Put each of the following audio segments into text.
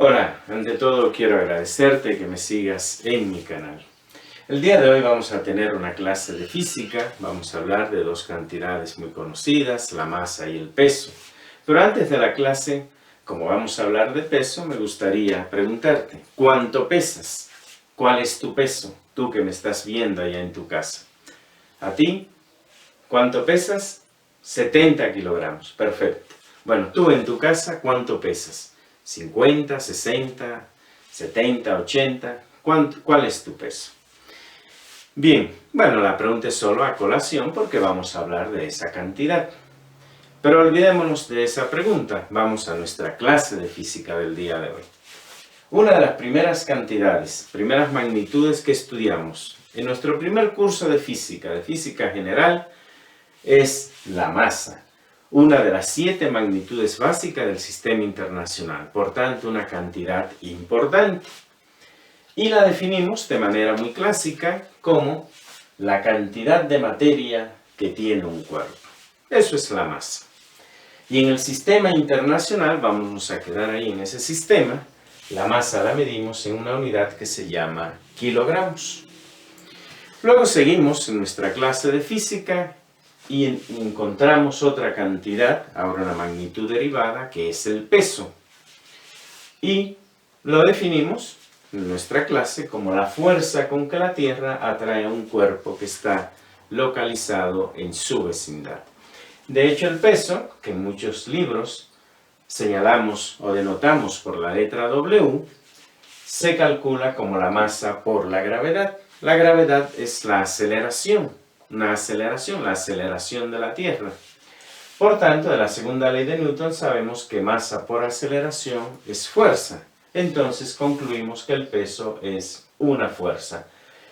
Hola, ante todo quiero agradecerte que me sigas en mi canal. El día de hoy vamos a tener una clase de física, vamos a hablar de dos cantidades muy conocidas, la masa y el peso. Pero antes de la clase, como vamos a hablar de peso, me gustaría preguntarte, ¿cuánto pesas? ¿Cuál es tu peso? Tú que me estás viendo allá en tu casa. ¿A ti? ¿Cuánto pesas? 70 kilogramos, perfecto. Bueno, tú en tu casa, ¿cuánto pesas? 50, 60, 70, 80, ¿cuál es tu peso? Bien, bueno, la pregunta es solo a colación porque vamos a hablar de esa cantidad. Pero olvidémonos de esa pregunta, vamos a nuestra clase de física del día de hoy. Una de las primeras cantidades, primeras magnitudes que estudiamos en nuestro primer curso de física general, es la masa. Una de las 7 magnitudes básicas del sistema internacional, por tanto una cantidad importante. Y la definimos de manera muy clásica como la cantidad de materia que tiene un cuerpo. Eso es la masa. Y en el sistema internacional, vamos a quedar ahí en ese sistema, la masa la medimos en una unidad que se llama kilogramos. Luego seguimos en nuestra clase de física y encontramos otra cantidad, ahora una magnitud derivada, que es el peso. Y lo definimos en nuestra clase como la fuerza con que la Tierra atrae a un cuerpo que está localizado en su vecindad. De hecho, el peso, que en muchos libros señalamos o denotamos por la letra W, se calcula como la masa por la gravedad. La gravedad es la aceleración. La aceleración de la Tierra. Por tanto, de la segunda ley de Newton sabemos que masa por aceleración es fuerza. Entonces concluimos que el peso es una fuerza.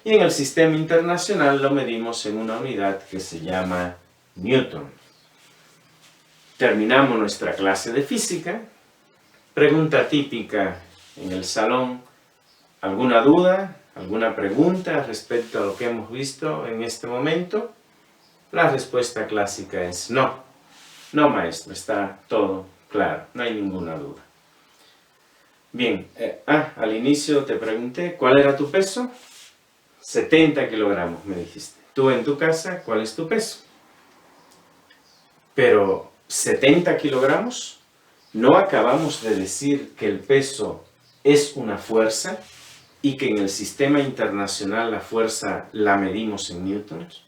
Y en el sistema internacional lo medimos en una unidad que se llama Newton. Terminamos nuestra clase de física. Pregunta típica en el salón. ¿Alguna duda? ¿Alguna pregunta respecto a lo que hemos visto en este momento? La respuesta clásica es no. No, maestro, está todo claro, no hay ninguna duda. Bien, al inicio te pregunté, ¿cuál era tu peso? 70 kilogramos, me dijiste. Tú en tu casa, ¿cuál es tu peso? Pero, ¿70 kilogramos? ¿No acabamos de decir que el peso es una fuerza? Y que en el sistema internacional la fuerza la medimos en newtons.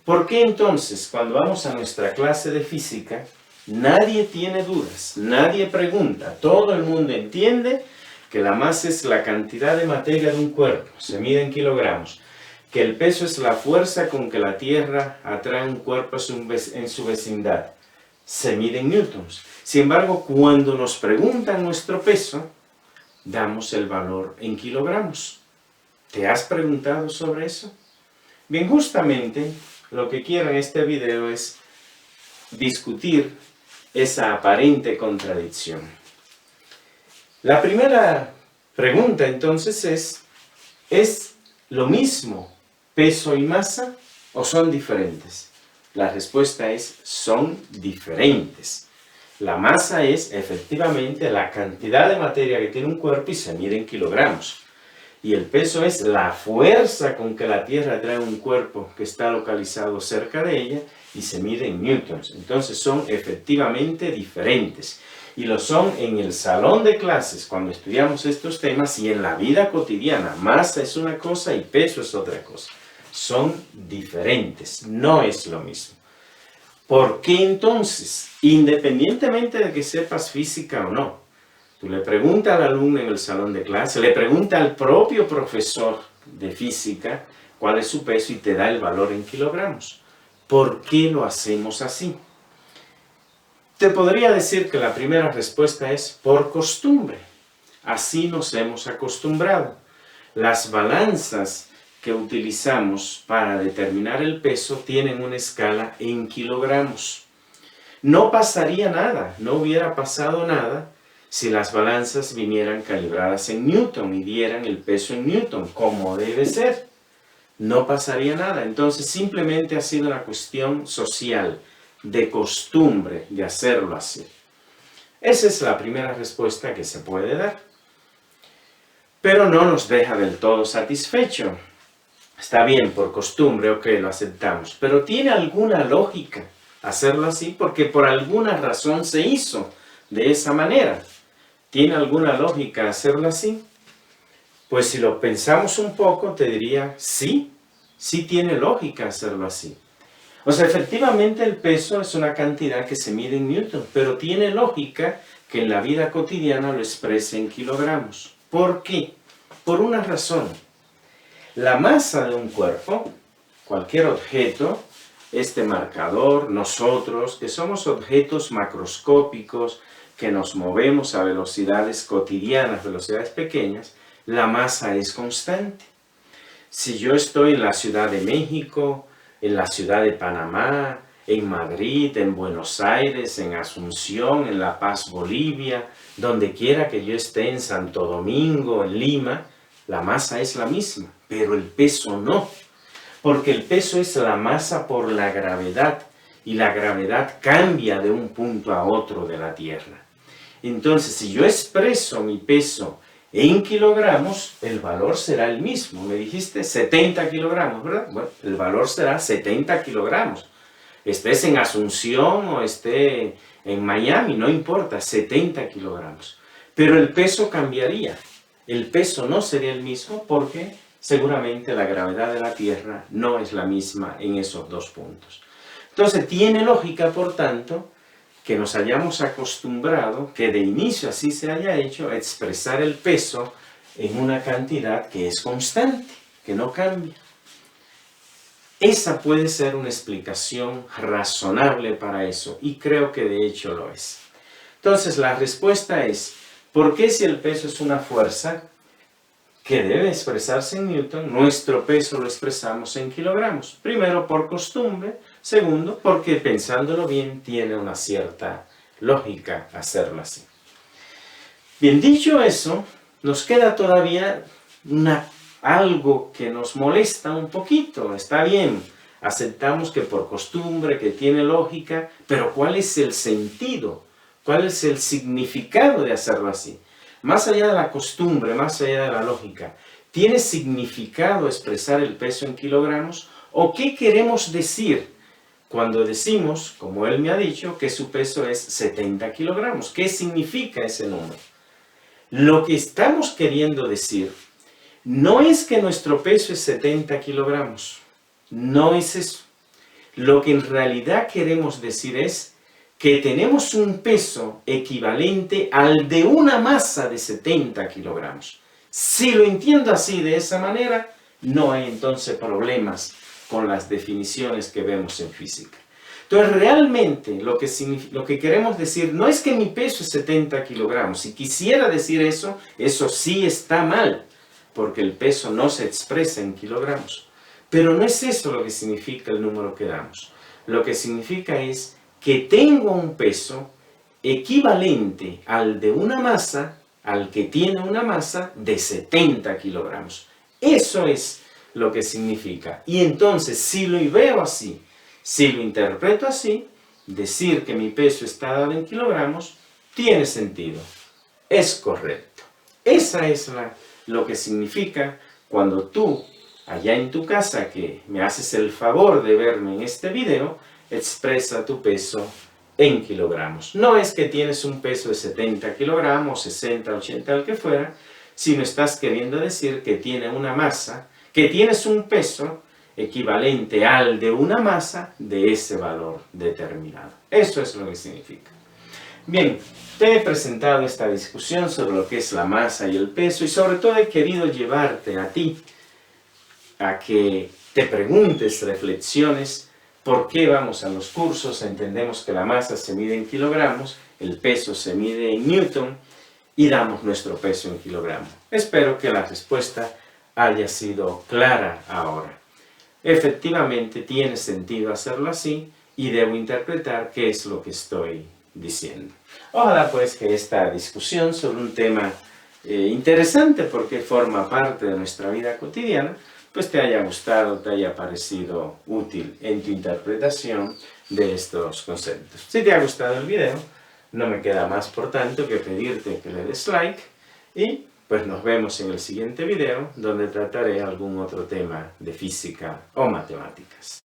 ¿Por qué entonces, cuando vamos a nuestra clase de física, nadie tiene dudas, nadie pregunta, todo el mundo entiende que la masa es la cantidad de materia de un cuerpo, se mide en kilogramos, que el peso es la fuerza con que la Tierra atrae un cuerpo en su vecindad, se mide en newtons? Sin embargo, cuando nos preguntan nuestro peso, damos el valor en kilogramos. ¿Te has preguntado sobre eso? Bien, justamente lo que quiero en este video es discutir esa aparente contradicción. La primera pregunta entonces ¿es lo mismo peso y masa o son diferentes? La respuesta es, son diferentes. La masa es efectivamente la cantidad de materia que tiene un cuerpo y se mide en kilogramos. Y el peso es la fuerza con que la Tierra atrae un cuerpo que está localizado cerca de ella y se mide en newtons. Entonces son efectivamente diferentes. Y lo son en el salón de clases cuando estudiamos estos temas y en la vida cotidiana. Masa es una cosa y peso es otra cosa. Son diferentes, no es lo mismo. ¿Por qué entonces, independientemente de que sepas física o no, tú le preguntas al alumno en el salón de clase, le preguntas al propio profesor de física cuál es su peso y te da el valor en kilogramos? ¿Por qué lo hacemos así? Te podría decir que la primera respuesta es por costumbre. Así nos hemos acostumbrado. Las balanzas que utilizamos para determinar el peso tienen una escala en kilogramos. No pasaría nada, no hubiera pasado nada si las balanzas vinieran calibradas en newton y dieran el peso en newton, como debe ser. No pasaría nada. Entonces simplemente ha sido una cuestión social, de costumbre, de hacerlo así. Esa es la primera respuesta que se puede dar. pero no nos deja del todo satisfecho. Está bien, por costumbre, ok, lo aceptamos, pero ¿tiene alguna lógica hacerlo así? Porque por alguna razón se hizo de esa manera. ¿Tiene alguna lógica hacerlo así? Pues si lo pensamos un poco, te diría, sí, sí tiene lógica hacerlo así. O sea, efectivamente el peso es una cantidad que se mide en newton, pero tiene lógica que en la vida cotidiana lo exprese en kilogramos. ¿Por qué? Por una razón. La masa de un cuerpo, cualquier objeto, este marcador, nosotros, que somos objetos macroscópicos, que nos movemos a velocidades cotidianas, velocidades pequeñas, la masa es constante. Si yo estoy en la Ciudad de México, en la Ciudad de Panamá, en Madrid, en Buenos Aires, en Asunción, en La Paz, Bolivia, donde quiera que yo esté, en Santo Domingo, en Lima, la masa es la misma, pero el peso no. Porque el peso es la masa por la gravedad, y la gravedad cambia de un punto a otro de la Tierra. Entonces, si yo expreso mi peso en kilogramos, el valor será el mismo. Me dijiste 70 kilogramos, ¿verdad? Bueno, el valor será 70 kilogramos. Estés en Asunción o esté en Miami, no importa, 70 kilogramos. Pero el peso cambiaría. El peso no sería el mismo porque seguramente la gravedad de la Tierra no es la misma en esos dos puntos. Entonces, tiene lógica, por tanto, que nos hayamos acostumbrado, que de inicio así se haya hecho, a expresar el peso en una cantidad que es constante, que no cambia. Esa puede ser una explicación razonable para eso, y creo que de hecho lo es. Entonces la respuesta es, ¿por qué si el peso es una fuerza que debe expresarse en newton, nuestro peso lo expresamos en kilogramos? Primero, por costumbre. Segundo, porque pensándolo bien, tiene una cierta lógica hacerlo así. Bien, dicho eso, nos queda todavía algo que nos molesta un poquito. Está bien, aceptamos que por costumbre, que tiene lógica, pero ¿cuál es el sentido? ¿Cuál es el significado de hacerlo así? Más allá de la costumbre, más allá de la lógica, ¿tiene significado expresar el peso en kilogramos? ¿O qué queremos decir cuando decimos, como él me ha dicho, que su peso es 70 kilogramos? ¿Qué significa ese número? Lo que estamos queriendo decir no es que nuestro peso es 70 kilogramos. No es eso. Lo que en realidad queremos decir es que tenemos un peso equivalente al de una masa de 70 kilogramos. Si lo entiendo así, de esa manera, no hay entonces problemas con las definiciones que vemos en física. Entonces, realmente lo que queremos decir no es que mi peso es 70 kilogramos. Si quisiera decir eso, eso sí está mal, porque el peso no se expresa en kilogramos. Pero no es eso lo que significa el número que damos. Lo que significa es que tengo un peso equivalente al de una masa, al que tiene una masa de 70 kilogramos. Eso es lo que significa. Y entonces, si lo veo así, si lo interpreto así, decir que mi peso está dado en kilogramos, tiene sentido. Es correcto. Esa es lo que significa cuando tú, allá en tu casa, que me haces el favor de verme en este video, expresa tu peso en kilogramos. No es que tienes un peso de 70 kilogramos, 60, 80, el que fuera, sino estás queriendo decir que tiene una masa, que tienes un peso equivalente al de una masa de ese valor determinado. Eso es lo que significa. Bien, te he presentado esta discusión sobre lo que es la masa y el peso, y sobre todo he querido llevarte a ti a que te preguntes, reflexiones, ¿por qué vamos a los cursos? Entendemos que la masa se mide en kilogramos, el peso se mide en newton, y damos nuestro peso en kilogramos. Espero que la respuesta haya sido clara ahora. Efectivamente tiene sentido hacerlo así y debo interpretar qué es lo que estoy diciendo. Ojalá pues que esta discusión sobre un tema interesante porque forma parte de nuestra vida cotidiana, pues te haya gustado, te haya parecido útil en tu interpretación de estos conceptos. Si te ha gustado el video, no me queda más por tanto que pedirte que le des like y Pues nos vemos en el siguiente video, donde trataré algún otro tema de física o matemáticas.